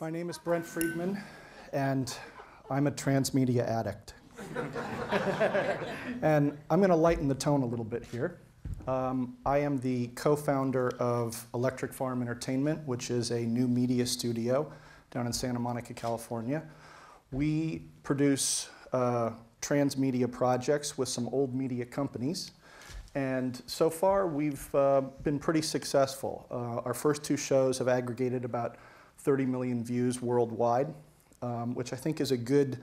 My name is Brent Friedman, and I'm a transmedia addict. And I'm going to lighten the tone a little bit here. I am the co-founder of Electric Farm Entertainment, which is a new media studio down in Santa Monica, California. We produce transmedia projects with some old media companies. And so far, we've been pretty successful. Our first two shows have aggregated about 30 million views worldwide, which I think is a good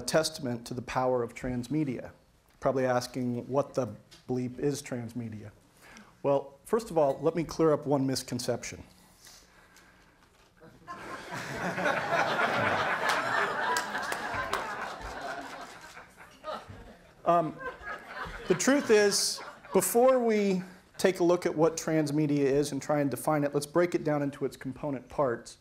testament to the power of transmedia. Probably asking, what the bleep is transmedia? Well, first of all, let me clear up one misconception. The truth is, before we take a look at what transmedia is and try and define it, let's break it down into its component parts.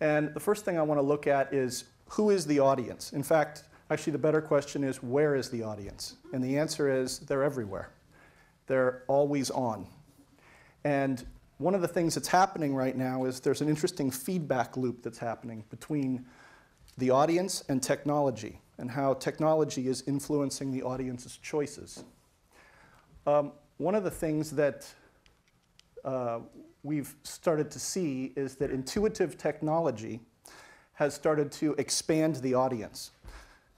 And the first thing I want to look at is, who is the audience? In fact, actually the better question is, where is the audience? And the answer is, they're everywhere. They're always on. And one of the things that's happening right now is there's an interesting feedback loop that's happening between the audience and technology, and how technology is influencing the audience's choices. One of the things that we've started to see is that intuitive technology has started to expand the audience.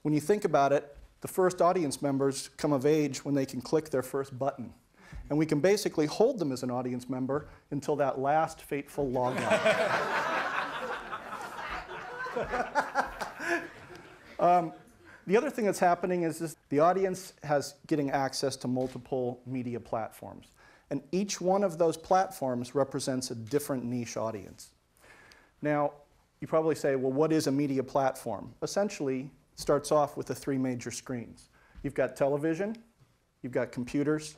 When you think about it, the first audience members come of age when they can click their first button. And we can basically hold them as an audience member until that last fateful logout. The other thing that's happening is the audience has getting access to multiple media platforms. And each one of those platforms represents a different niche audience. Now, you probably say, well, what is a media platform? Essentially, it starts off with the three major screens. You've got television, you've got computers,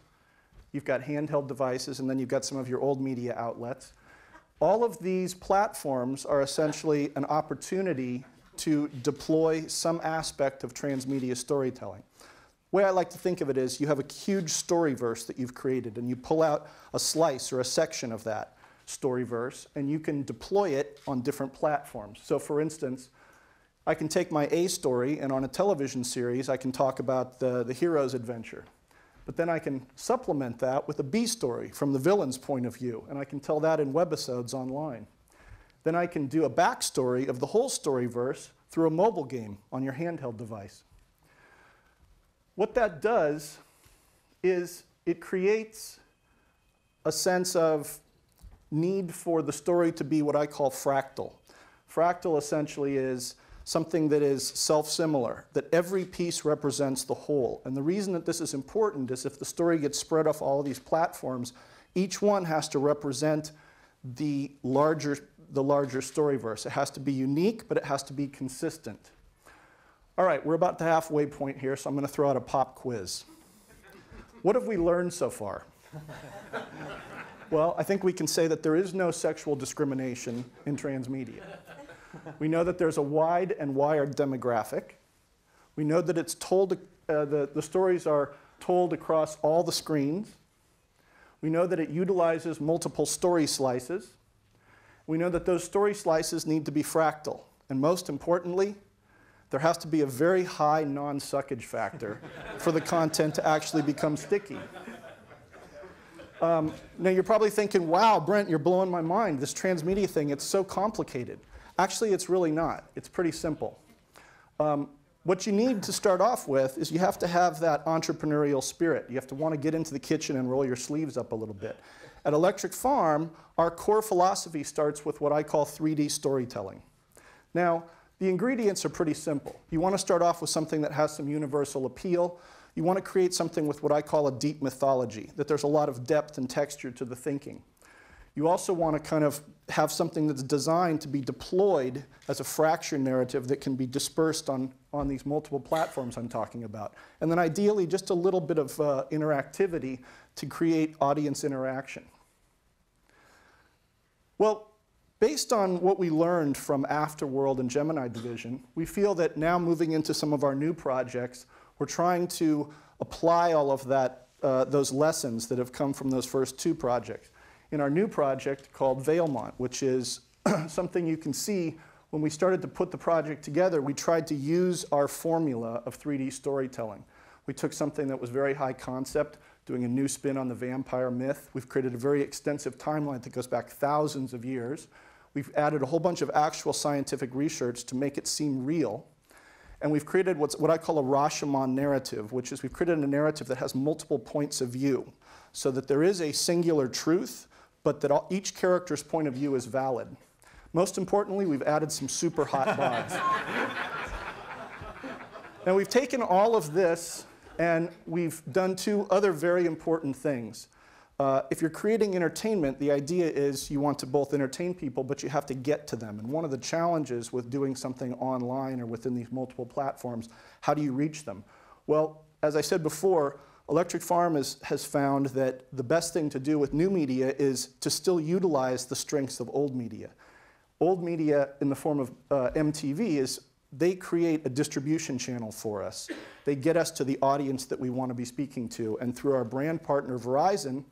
you've got handheld devices, and then you've got some of your old media outlets. All of these platforms are essentially an opportunity to deploy some aspect of transmedia storytelling. The way I like to think of it is, you have a huge storyverse that you've created, and you pull out a slice or a section of that storyverse, and you can deploy it on different platforms. So for instance, I can take my A story, and on a television series, I can talk about the hero's adventure. But then I can supplement that with a B story from the villain's point of view, and I can tell that in webisodes online. Then I can do a backstory of the whole storyverse through a mobile game on your handheld device. What that does is it creates a sense of need for the story to be what I call fractal. Fractal essentially is something that is self-similar, that every piece represents the whole. And the reason that this is important is, if the story gets spread off all of these platforms, each one has to represent the larger storyverse. It has to be unique, but it has to be consistent. All right, we're about the halfway point here, so I'm going to throw out a pop quiz. What have we learned so far? Well, I think we can say that there is no sexual discrimination in transmedia. We know that there's a wide and wired demographic. We know that it's told, the stories are told across all the screens. We know that it utilizes multiple story slices. We know that those story slices need to be fractal. And most importantly, there has to be a very high non-suckage factor for the content to actually become sticky. Now you're probably thinking, wow, Brent, you're blowing my mind. This transmedia thing, it's so complicated. Actually, it's really not. It's pretty simple. What you need to start off with is, you have to have that entrepreneurial spirit. You have to want to get into the kitchen and roll your sleeves up a little bit. At Electric Farm, our core philosophy starts with what I call 3D storytelling. Now, the ingredients are pretty simple. You want to start off with something that has some universal appeal. You want to create something with what I call a deep mythology, that there's a lot of depth and texture to the thinking. You also want to kind of have something that's designed to be deployed as a fracture narrative that can be dispersed on these multiple platforms I'm talking about. And then ideally, just a little bit of interactivity to create audience interaction. Well, based on what we learned from Afterworld and Gemini Division, we feel that now, moving into some of our new projects, we're trying to apply all of that, those lessons that have come from those first two projects in our new project called Valemont, which is something you can see when we started to put the project together, we tried to use our formula of 3D storytelling. We took something that was very high concept, doing a new spin on the vampire myth. We've created a very extensive timeline that goes back thousands of years. We've added a whole bunch of actual scientific research to make it seem real. And we've created what I call a Rashomon narrative, which is we've created a narrative that has multiple points of view, so that there is a singular truth, but that each character's point of view is valid. Most importantly, we've added some super hot bods. Now, we've taken all of this and we've done two other very important things. If you're creating entertainment, the idea is you want to both entertain people, but you have to get to them. And one of the challenges with doing something online or within these multiple platforms, how do you reach them? Well, as I said before, Electric Farm has found that the best thing to do with new media is to still utilize the strengths of old media. Old media in the form of MTV they create a distribution channel for us. They get us to the audience that we want to be speaking to. And through our brand partner, Verizon,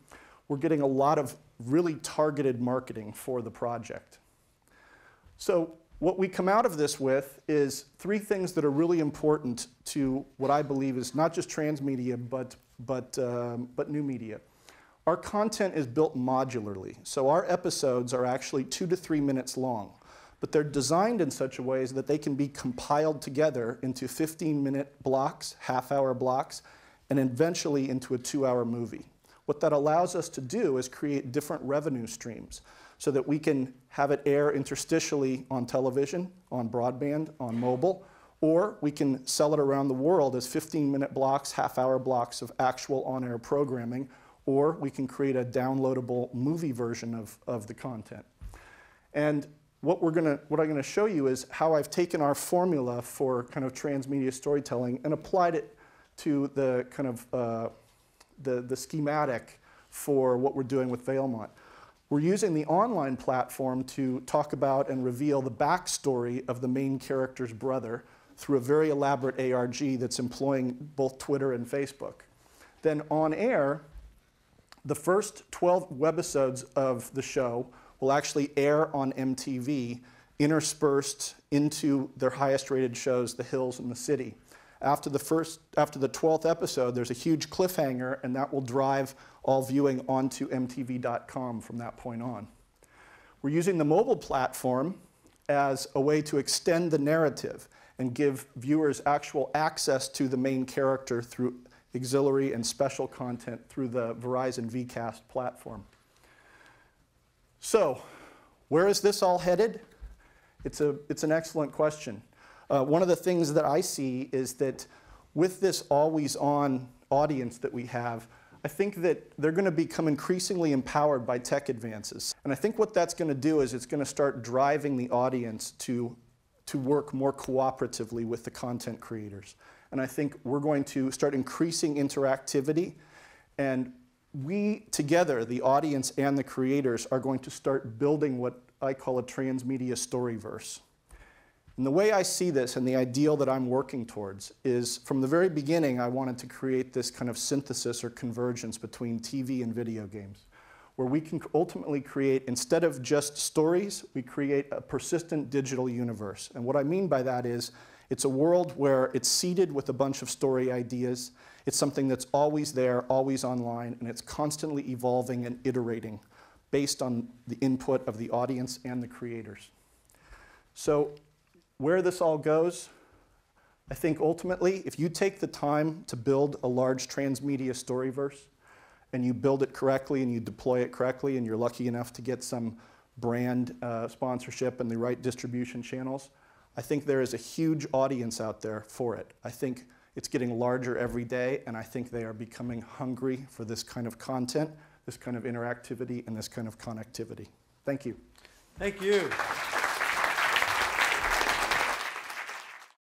we're getting a lot of really targeted marketing for the project. So what we come out of this with is three things that are really important to what I believe is not just transmedia, but new media. Our content is built modularly. So our episodes are actually 2 to 3 minutes long. But they're designed in such a way that they can be compiled together into 15-minute blocks, half-hour blocks, and eventually into a 2-hour movie. What that allows us to do is create different revenue streams so that we can have it air interstitially on television, on broadband, on mobile, or we can sell it around the world as 15-minute blocks, half-hour blocks of actual on-air programming, or we can create a downloadable movie version of the content. And what I'm going to show you is how I've taken our formula for kind of transmedia storytelling and applied it to the kind of the schematic for what we're doing with Vailmont. We're using the online platform to talk about and reveal the backstory of the main character's brother through a very elaborate ARG that's employing both Twitter and Facebook. Then on air, the first 12 webisodes of the show will actually air on MTV, interspersed into their highest rated shows, The Hills and The City. After the 12th episode, there's a huge cliffhanger, and that will drive all viewing onto MTV.com from that point on. We're using the mobile platform as a way to extend the narrative and give viewers actual access to the main character through auxiliary and special content through the Verizon VCast platform. So, where is this all headed? It's an excellent question. One of the things that I see is that with this always-on audience that we have, I think that they're going to become increasingly empowered by tech advances. And I think what that's going to do is it's going to start driving the audience to work more cooperatively with the content creators. And I think we're going to start increasing interactivity, and we together, the audience and the creators, are going to start building what I call a transmedia storyverse. And the way I see this and the ideal that I'm working towards is, from the very beginning, I wanted to create this kind of synthesis or convergence between TV and video games, where we can ultimately create, instead of just stories, we create a persistent digital universe. And what I mean by that is, it's a world where it's seeded with a bunch of story ideas. It's something that's always there, always online, and it's constantly evolving and iterating based on the input of the audience and the creators. So where this all goes, I think ultimately, if you take the time to build a large transmedia storyverse, and you build it correctly and you deploy it correctly, and you're lucky enough to get some brand sponsorship and the right distribution channels, I think there is a huge audience out there for it. I think it's getting larger every day, and I think they are becoming hungry for this kind of content, this kind of interactivity, and this kind of connectivity. Thank you. Thank you.